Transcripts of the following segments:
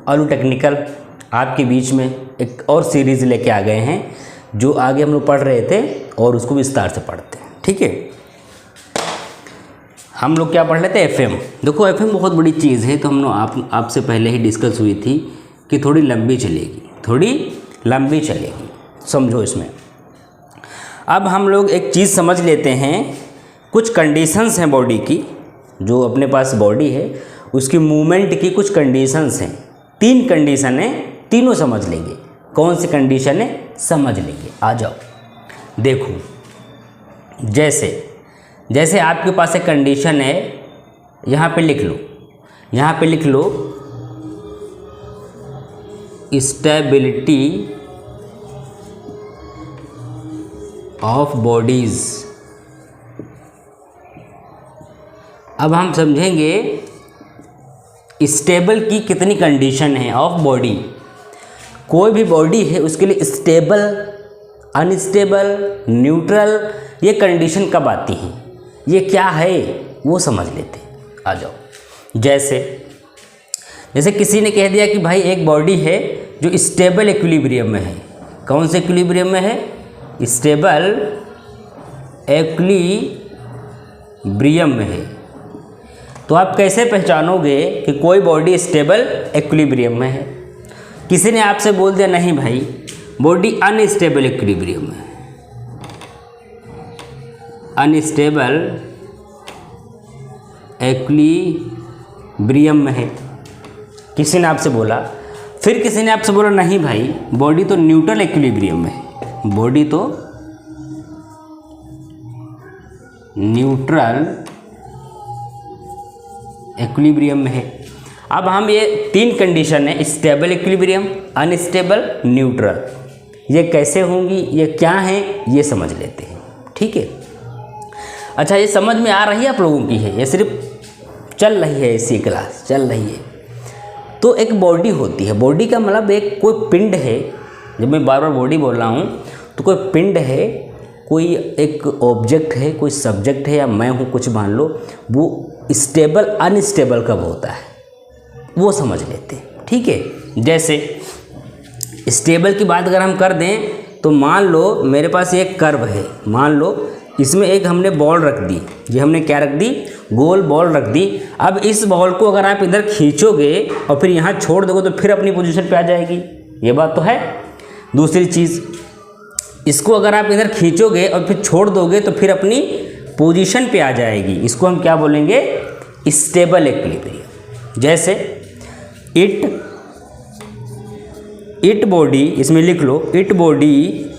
आलू टेक्निकल आपके बीच में एक और सीरीज़ लेके आ गए हैं, जो आगे हम लोग पढ़ रहे थे और उसको विस्तार से पढ़ते हैं। ठीक है, हम लोग क्या पढ़ रहे थे? एफएम। देखो एफएम बहुत बड़ी चीज़ है, तो हम लोग आपसे पहले ही डिस्कस हुई थी कि थोड़ी लंबी चलेगी, समझो इसमें। अब हम लोग एक चीज़ समझ लेते हैं, कुछ कंडीशंस हैं बॉडी की, जो अपने पास बॉडी है उसकी मूवमेंट की कुछ कंडीशंस हैं। 3 कंडीशन है, तीनों समझ लेंगे। कौन सी कंडीशन है समझ लेंगे। आ जाओ देखो, जैसे आपके पास एक कंडीशन है, यहाँ पे लिख लो स्टेबिलिटी ऑफ बॉडीज। अब हम समझेंगे स्टेबल की कितनी कंडीशन है ऑफ बॉडी। कोई भी बॉडी है उसके लिए स्टेबल, अनस्टेबल, न्यूट्रल, ये कंडीशन कब आती हैं, ये क्या है वो समझ लेते हैं। आ जाओ, जैसे किसी ने कह दिया कि भाई एक बॉडी है जो स्टेबल इक्विलिब्रियम में है। कौन से इक्विलिब्रियम में है? स्टेबल इक्विलिब्रियम में है। तो आप कैसे पहचानोगे कि कोई बॉडी स्टेबल इक्विलिब्रियम में है? किसी ने आपसे बोल दिया नहीं भाई बॉडी अनस्टेबल इक्विलिब्रियम में है, अनस्टेबल इक्विलिब्रियम में है, किसी ने आपसे बोला। फिर किसी ने आपसे बोला नहीं भाई बॉडी तो न्यूट्रल इक्विलिब्रियम में है, बॉडी तो न्यूट्रल इक्विलिब्रियम में है। अब हम ये 3 कंडीशन है, स्टेबल इक्विलिब्रियम, अनस्टेबल, न्यूट्रल, ये कैसे होंगी, ये क्या हैं, ये समझ लेते हैं। ठीक है, अच्छा ये समझ में आ रही है आप लोगों की है, ये सिर्फ चल रही है, ऐसी क्लास चल रही है। तो एक बॉडी होती है, बॉडी का मतलब एक कोई पिंड है। जब मैं बार बार बॉडी बोल रहा हूँ तो कोई पिंड है, कोई एक ऑब्जेक्ट है, कोई सब्जेक्ट है, या मैं हूँ कुछ मान लो। वो स्टेबल अनस्टेबल कब होता है वो समझ लेते हैं। ठीक है, जैसे स्टेबल की बात अगर हम कर दें तो मान लो मेरे पास एक कर्व है, मान लो इसमें एक हमने बॉल रख दी, ये हमने क्या रख दी? गोल बॉल रख दी। अब इस बॉल को अगर आप इधर खींचोगे और फिर यहाँ छोड़ दोगे तो फिर अपनी पोजीशन पे आ जाएगी, ये बात तो है। दूसरी चीज़, इसको अगर आप इधर खींचोगे और फिर छोड़ दोगे तो फिर अपनी पोजीशन पे आ जाएगी, इसको हम क्या बोलेंगे? Stable equilibrium. जैसे इट बॉडी, इसमें लिख लो it body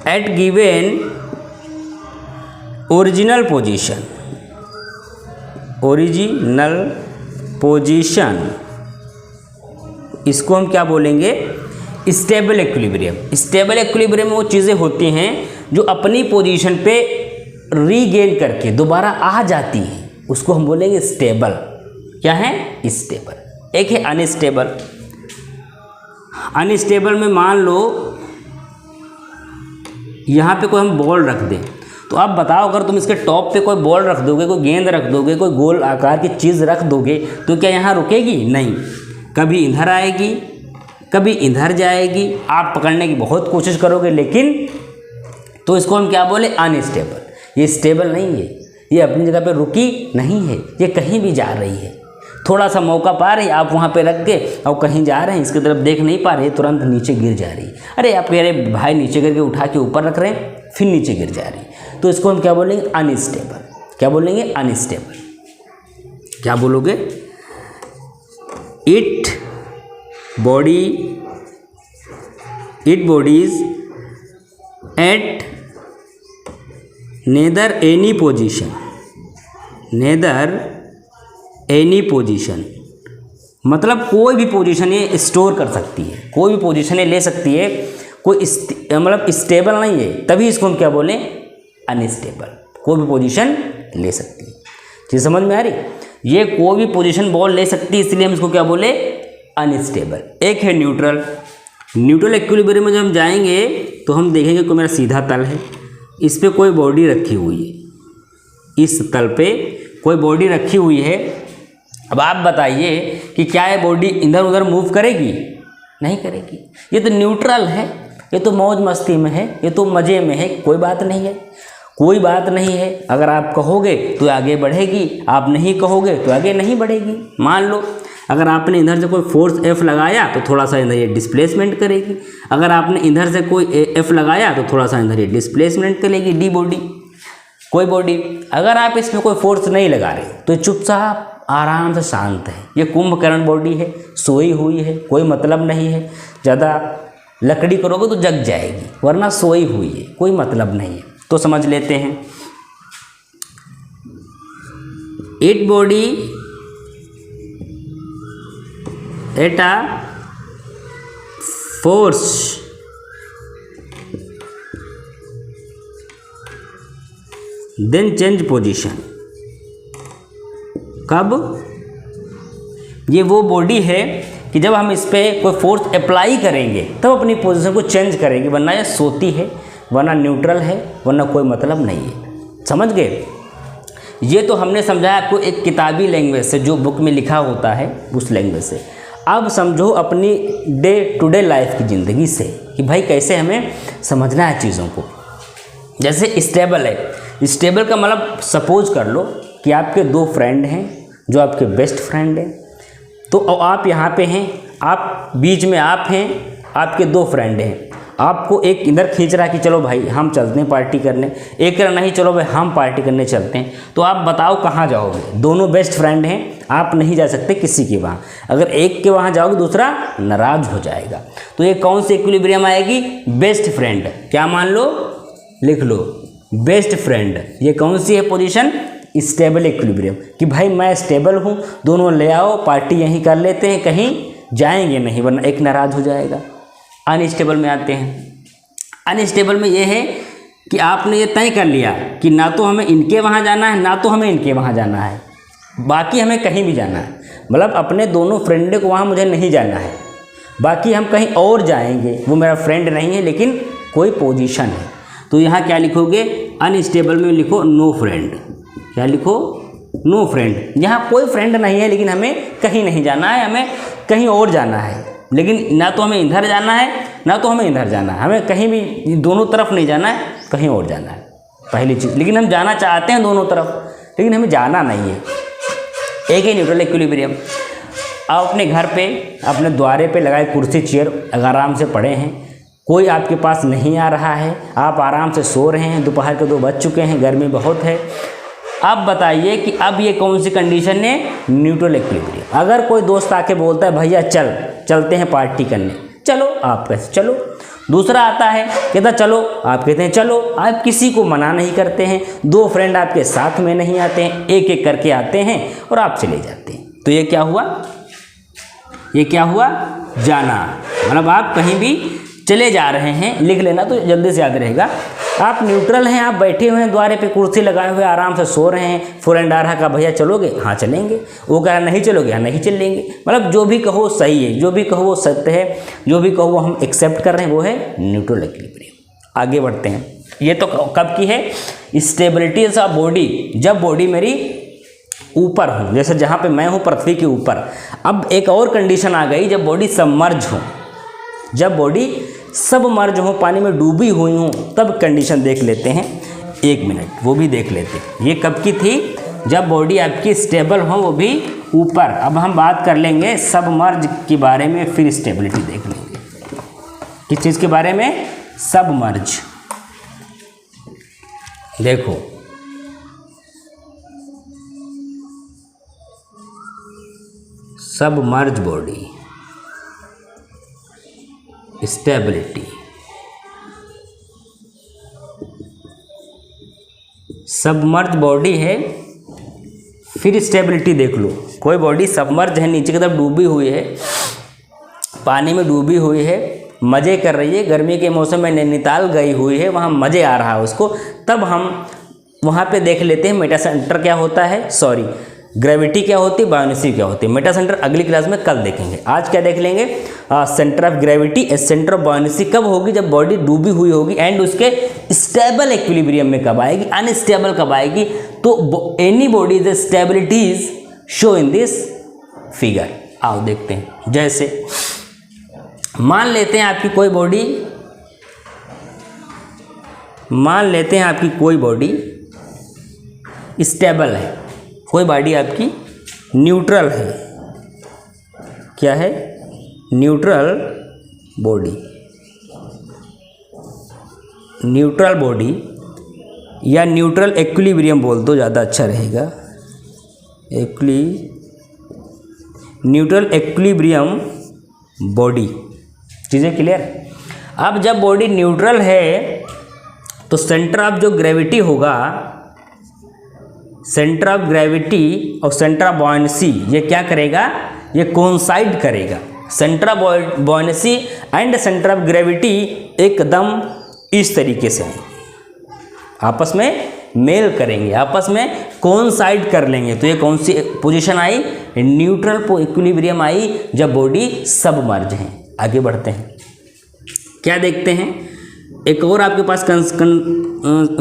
at given original position, इसको हम क्या बोलेंगे? Stable equilibrium. स्टेबल इक्विलिब्रियम में वो चीज़ें होती हैं जो अपनी पोजीशन पे रीगेन करके दोबारा आ जाती हैं, उसको हम बोलेंगे स्टेबल। क्या है? स्टेबल। एक है अनस्टेबल। अनस्टेबल में मान लो यहाँ पे कोई हम बॉल रख दें, तो आप बताओ अगर तुम इसके टॉप पे कोई बॉल रख दोगे, कोई गेंद रख दोगे, कोई गोल आकार की चीज़ रख दोगे, तो क्या यहाँ रुकेगी? नहीं, कभी इधर आएगी, कभी इधर जाएगी। आप पकड़ने की बहुत कोशिश करोगे लेकिन, तो इसको हम क्या बोले? अनस्टेबल। ये स्टेबल नहीं है, ये अपनी जगह पे रुकी नहीं है, ये कहीं भी जा रही है। थोड़ा सा मौका पा रही, आप वहाँ पे रख के और कहीं जा रहे हैं, इसकी तरफ देख नहीं पा रहे, तुरंत नीचे गिर जा रही। अरे आप कह रहे भाई नीचे करके उठा के ऊपर रख रहे हैं, फिर नीचे गिर जा रही, तो इसको हम क्या बोलेंगे? अनस्टेबल। क्या बोलेंगे? अनस्टेबल। क्या बोलोगे? It bodies at neither any position, मतलब कोई भी पोजीशन ये स्टोर कर सकती है, कोई भी पोजीशन ये ले सकती है, कोई मतलब स्टेबल नहीं है, तभी इसको हम क्या बोलें? अनस्टेबल। कोई भी पोजीशन ले सकती है। चीज़ समझ में आ रही? ये कोई भी पोजीशन बॉल ले सकती है, इसलिए हम इसको क्या बोले? अनस्टेबल। एक है न्यूट्रल। न्यूट्रल इक्विलिब्रियम में जब हम जाएंगे तो हम देखेंगे कि मेरा सीधा तल है, इस पर कोई बॉडी रखी हुई है, इस तल पे कोई बॉडी रखी हुई है, अब आप बताइए कि क्या ये बॉडी इधर उधर मूव करेगी? नहीं करेगी। ये तो न्यूट्रल है, ये तो मौज मस्ती में है, ये तो मज़े में है, कोई बात नहीं है, कोई बात नहीं है। अगर आप कहोगे तो आगे बढ़ेगी, आप नहीं कहोगे तो आगे नहीं बढ़ेगी। मान लो अगर आपने इधर से कोई फोर्स F लगाया तो थोड़ा सा इधर ये डिस्प्लेसमेंट करेगी, अगर आपने इधर से कोई F लगाया तो थोड़ा सा इधर ये डिस्प्लेसमेंट करेगी, डी बॉडी, कोई बॉडी। अगर आप इसमें कोई फोर्स नहीं लगा रहे तो चुपचाप आराम से शांत है। ये कुंभकर्ण बॉडी है, सोई हुई है, कोई मतलब नहीं है। ज़्यादा लकड़ी करोगे तो जग जाएगी, वरना सोई हुई है, कोई मतलब नहीं है। तो समझ लेते हैं, it body at a force then change position. कब? ये वो बॉडी है कि जब हम इस पर कोई फोर्स अप्लाई करेंगे तब अपनी पोजीशन को चेंज करेंगे, वरना ये सोती है, वरना न्यूट्रल है, वरना कोई मतलब नहीं है। समझ गए? ये तो हमने समझाया आपको एक किताबी लैंग्वेज से, जो बुक में लिखा होता है उस लैंग्वेज से। अब समझो अपनी डे टू डे लाइफ की ज़िंदगी से कि भाई कैसे हमें समझना है चीज़ों को। जैसे स्टेबल है, स्टेबल का मतलब सपोज कर लो कि आपके दो फ्रेंड हैं जो आपके बेस्ट फ्रेंड हैं। तो आप यहाँ पे हैं, आप बीच में आप हैं, आपके दो फ्रेंड हैं। आपको एक इधर खींच रहा है कि चलो भाई हम चलते हैं पार्टी करने, एक कह नहीं चलो भाई हम पार्टी करने चलते हैं। तो आप बताओ कहाँ जाओगे? दोनों बेस्ट फ्रेंड हैं, आप नहीं जा सकते किसी के वहाँ। अगर एक के वहाँ जाओगे दूसरा नाराज हो जाएगा। तो ये कौन सी इक्विलिब्रियम आएगी? Best friend. क्या मान लो? लिख लो बेस्ट फ्रेंड। ये कौन सी है पोजीशन? स्टेबल इक्विलिब्रियम, कि भाई मैं स्टेबल हूँ, दोनों ले आओ पार्टी यहीं कर लेते हैं, कहीं जाएंगे नहीं वरना एक नाराज हो जाएगा। अनस्टेबल में आते हैं। अनस्टेबल में ये है कि आपने ये तय कर लिया कि ना तो हमें इनके वहाँ जाना है ना तो हमें इनके वहाँ जाना है, बाकी हमें कहीं भी जाना है। मतलब अपने दोनों फ्रेंड को वहाँ मुझे नहीं जाना है, बाकी हम कहीं और जाएंगे, वो मेरा फ्रेंड नहीं है लेकिन कोई पोजीशन है। तो यहाँ क्या लिखोगे? अनस्टेबल में लिखो नो फ्रेंड। क्या लिखो? No friend. यहाँ कोई फ्रेंड नहीं है लेकिन हमें कहीं नहीं जाना है, हमें कहीं और जाना है। लेकिन ना तो हमें इधर जाना है ना तो हमें इधर जाना है, हमें कहीं भी दोनों तरफ नहीं जाना है, कहीं और जाना है पहली चीज़। लेकिन हम जाना चाहते हैं दोनों तरफ, लेकिन हमें जाना नहीं है। एक ही न्यूट्रल इक्विलिब्रियम। आप अपने घर पे अपने द्वारे पे लगाए कुर्सी चेयर आराम से पड़े हैं, कोई आपके पास नहीं आ रहा है, आप आराम से सो रहे हैं, दोपहर के 2 बज चुके हैं, गर्मी बहुत है। अब बताइए कि अब ये कौन सी कंडीशन है? Neutral equilibrium. अगर कोई दोस्त आके बोलता है भैया चलते हैं पार्टी करने, चलो, आप कहते चलो। दूसरा आता है कहता चलो, आप कहते हैं चलो। आप किसी को मना नहीं करते हैं। दो फ्रेंड आपके साथ में नहीं आते हैं, एक एक करके आते हैं और आप चले जाते हैं। तो ये क्या हुआ? ये क्या हुआ? जाना। मतलब आप कहीं भी चले जा रहे हैं। लिख लेना तो जल्दी से याद रहेगा। आप न्यूट्रल हैं, आप बैठे हुए हैं द्वारे पे कुर्सी लगाए हुए आराम से सो रहे हैं। फ्रेंड आ रहा का भैया चलोगे? हाँ चलेंगे। वो कह रहा नहीं चलोगे? हाँ नहीं चलेंगे। मतलब जो भी कहो सही है, जो भी कहो वो सत्य है, जो भी कहो वो हम एक्सेप्ट कर रहे हैं, वो है न्यूट्रल इक्विलिब्रियम। आगे बढ़ते हैं। ये तो कब की है? स्टेबिलिटी ऑफ बॉडी, जब बॉडी मेरी ऊपर हो, जैसे जहाँ पे मैं हूँ पृथ्वी के ऊपर। अब एक और कंडीशन आ गई, जब बॉडी सबमर्ज हो, जब बॉडी सबमर्ज हो, पानी में डूबी हुई हो, तब कंडीशन देख लेते हैं। 1 मिनट, वो भी देख लेते हैं। ये कब की थी? जब बॉडी आपकी स्टेबल हो, वो भी ऊपर। अब हम बात कर लेंगे सबमर्ज के बारे में, फिर स्टेबिलिटी देख लेंगे। किस चीज़ के बारे में? सबमर्ज। देखो submerge body, stability. Submerge body है, फिर स्टेबिलिटी देख लो। कोई बॉडी सबमर्ज है, नीचे की तरफ डूबी हुई है, पानी में डूबी हुई है, मज़े कर रही है, गर्मी के मौसम में नैनीताल गई हुई है, वहाँ मज़े आ रहा है उसको, तब हम वहाँ पे देख लेते हैं मेटा सेंटर क्या होता है, सॉरी ग्रेविटी क्या होती है, बायोनेसी क्या होती है। मेटा सेंटर अगली क्लास में कल देखेंगे। आज क्या देख लेंगे? Centre of gravity, centre of buoyancy कब होगी? जब बॉडी डूबी हुई होगी। एंड उसके स्टेबल इक्विलिब्रियम में कब आएगी, अनस्टेबल कब आएगी? तो any body the stabilities show in this figure. आओ देखते हैं। जैसे मान लेते हैं आपकी कोई बॉडी, स्टेबल है, कोई बॉडी आपकी न्यूट्रल है। क्या है? न्यूट्रल बॉडी या न्यूट्रल इक्विलिब्रियम बोल दो, ज़्यादा अच्छा रहेगा। Neutral equilibrium body. चीज़ें क्लियर? अब जब बॉडी न्यूट्रल है तो सेंटर ऑफ जो ग्रेविटी होगा, सेंटर ऑफ ग्रेविटी और सेंटर ऑफ बॉयनेंसी, ये क्या करेगा? ये कोइंसाइड करेगा। Centre of buoyancy and centre of gravity एकदम इस तरीके से आपस में मेल करेंगे, आपस में कोइंसाइड कर लेंगे। तो ये कौन सी पोजीशन आई? न्यूट्रल इक्विलिब्रियम आई जब बॉडी सबमर्ज है। आगे बढ़ते हैं। क्या देखते हैं? एक और आपके पास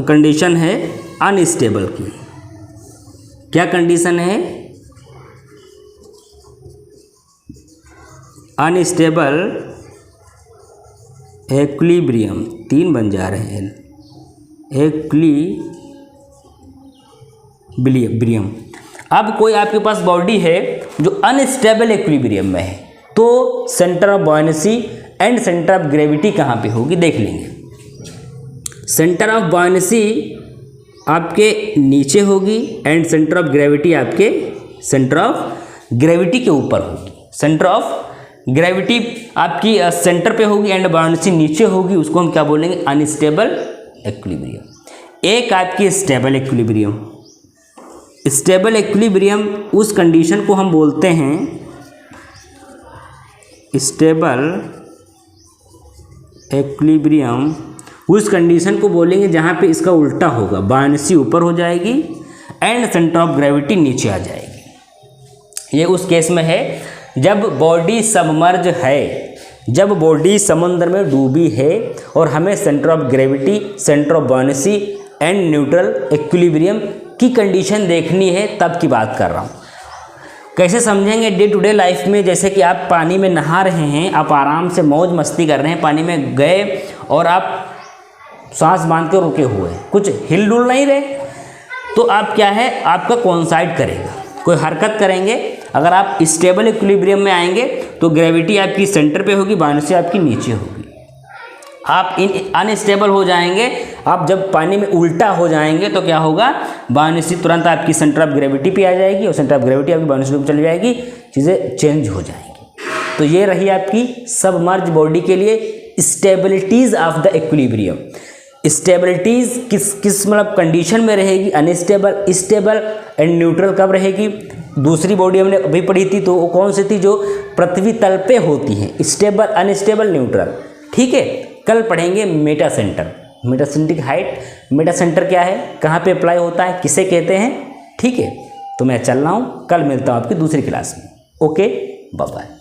कंडीशन है अनस्टेबल की। क्या कंडीशन है? Unstable equilibrium. 3 बन जा रहे हैं। इक्विलिब्रियम। अब कोई आपके पास बॉडी है जो अनस्टेबल इक्विलिब्रियम में है, तो centre of buoyancy and centre of gravity कहाँ पे होगी देख लेंगे। सेंटर ऑफ बॉयनेंसी आपके नीचे होगी एंड सेंटर ऑफ ग्रेविटी आपके सेंटर ऑफ ग्रेविटी के ऊपर होगी। सेंटर ऑफ ग्रेविटी आपकी सेंटर पे होगी एंड बॉयनेंसी नीचे होगी, उसको हम क्या बोलेंगे? Unstable equilibrium. एक आपकी स्टेबल इक्विलिब्रियम। स्टेबल इक्विलिब्रियम उस कंडीशन को हम बोलते हैं स्टेबल इक्विलिब्रियम। उस कंडीशन को बोलेंगे जहाँ पे इसका उल्टा होगा, बॉयनेंसी ऊपर हो जाएगी एंड सेंटर ऑफ ग्रेविटी नीचे आ जाएगी। ये उस केस में है जब बॉडी सबमर्ज है, जब बॉडी समुद्र में डूबी है और हमें centre of gravity, centre of buoyancy and neutral equilibrium की कंडीशन देखनी है, तब की बात कर रहा हूँ। कैसे समझेंगे? डे टू डे लाइफ में, जैसे कि आप पानी में नहा रहे हैं, आप आराम से मौज मस्ती कर रहे हैं, पानी में गए और आप सांस बांध के रुके हुए, कुछ हिल डुल नहीं रहे, तो आप क्या है, आपका कोइंसाइड करेगा, कोई हरकत करेंगे। अगर आप स्टेबल इक्विलिब्रियम में आएंगे तो ग्रेविटी आपकी सेंटर पे होगी, बॉयनेंसी आपकी नीचे होगी। आप अनस्टेबल हो जाएंगे, आप जब पानी में उल्टा हो जाएंगे तो क्या होगा? बॉयनेंसी तुरंत आपकी सेंटर ऑफ ग्रेविटी पे आ जाएगी और सेंटर ऑफ ग्रेविटी आपकी बॉयनेंसी पे चली जाएगी, चीज़ें चेंज हो जाएंगी। तो ये रही आपकी सबमर्ज बॉडी के लिए stabilities of the equilibrium. Stabilities किस मतलब कंडीशन में रहेगी? अनस्टेबल, स्टेबल एंड न्यूट्रल कब रहेगी? दूसरी बॉडी हमने अभी पढ़ी थी, तो वो कौन सी थी? जो पृथ्वी तल पे होती है, स्टेबल, अनस्टेबल, न्यूट्रल। ठीक है, कल पढ़ेंगे Meta centre, metacentric height. Meta centre क्या है, कहाँ पे अप्लाई होता है, किसे कहते हैं? ठीक है, तो मैं चल रहा हूँ, कल मिलता हूँ आपकी दूसरी क्लास में। Okay, bye bye.